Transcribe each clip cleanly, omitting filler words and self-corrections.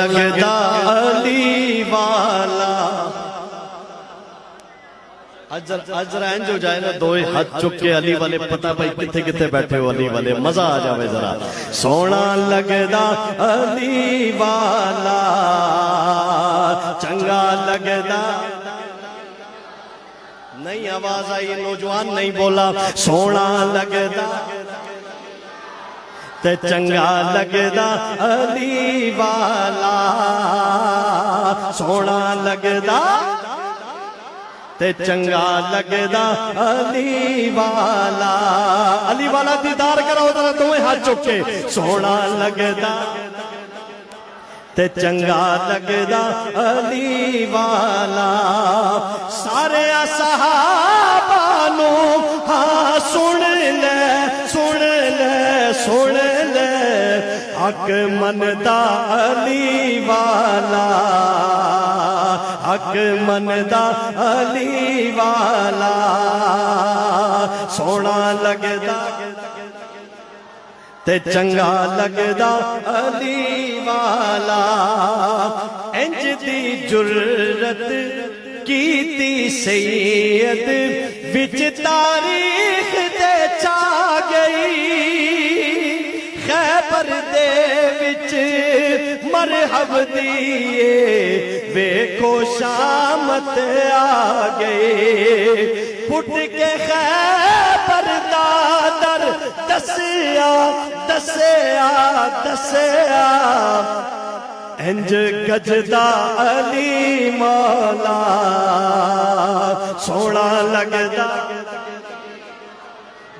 لگدا علی والا اجر اینج ہو جائے نا دوئے ہاتھ چک کے علی والے پتہ بھائی کتھے کتھے بیٹھے ہو علی والے مزہ آ جاوے ذرا سونا لگدا علی والا چنگا لگدا نہیں آواز آئی نوجوان نہیں بولا سونا لگدا تے چنگا لگدا علی والا سونا لگدا تے چنگا لگدا علی والا دیدار کرو ذرا دوئے ہاتھ چکے سونا لگدا تے چنگا لگدا علی والا سارے صحابہ نو ہاں سن لے حق مندا علی والا حق مندا علی والا سونا لگدا تے چنگا لگدا علی والا انج دی جرت کیتی سید وچ تاریخ دے چا گئی خیبر دے وچ مرحب دیئے ویکھو شامت آ گئے پھٹ کے خیبر دادر دسیا انج گجدا علی مولا سونا لگدا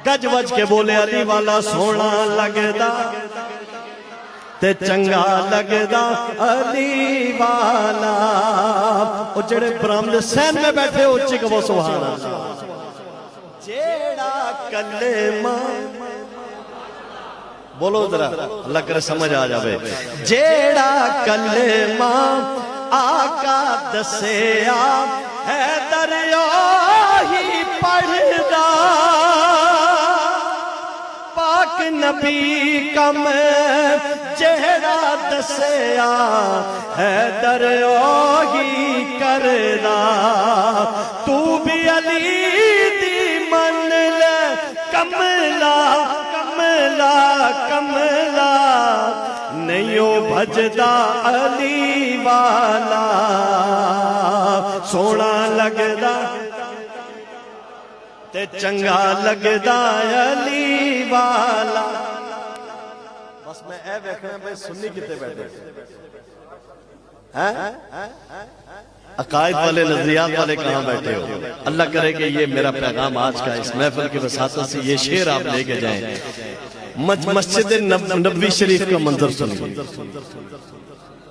گج وج کے بولے علی والا سونا لگدا تے چنگا لگدا علی والا او جڑے برامد سین میں بیٹھے ہو چک وہ سبحان اللہ جیڑا کلمہ بولو ذرا اللہ کرے سمجھ آ جاوے جیڑا کلمہ آقا دسیا حیدر ہی پڑھدا پاک نبی کم جیڑا دسیا حیدر ہی کردا تو بھی علی دی من لے کملا نیو بھجدا علی والا سونا لگدا تے چنگا لگدا علی والا بس میں اے بیٹھنا بھائی سنی کتے بیٹھے عقائد والے نظریات والے کہاں بیٹھے ہو اللہ کرے کہ یہ میرا پیغام آج کا اس محفل کی وساطت سے یہ شعر آپ لے کے جائیں مسجد نبوی شریف کا منظر سنیں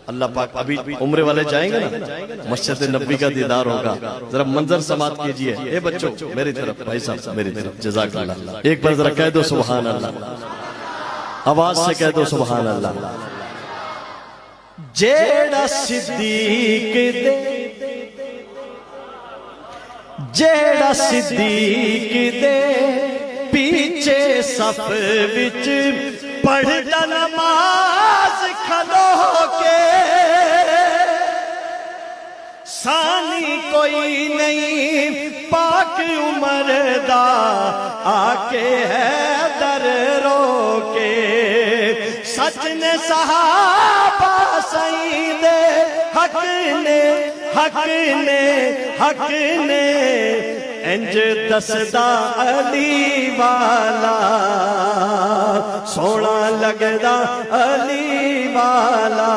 اللہ پاک ابھی عمرے والے جائیں گے نا مسجد نبوی کا دیدار ہوگا ذرا منظر سماعت کیجئے اے بچوں میری طرف بھائی صاحب میری طرف جزاک اللہ ایک بار ذرا کہہ دو سبحان اللہ آواز سے کہہ دو سبحان اللہ جیڑا صدیق دے پیچھے صف وچ پڑھدا نماز کھلو کے ثانی کوئی نہیں پاک عمر دا آکے حیدر رو کے سچ نے صحابہ سعید حق نے انج دسدا علی والا سونا لگدا علی والا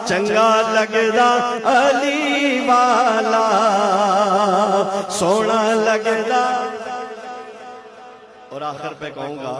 چنگا لگدا علی والا سونا لگدا اور آخر پہ کہوں گا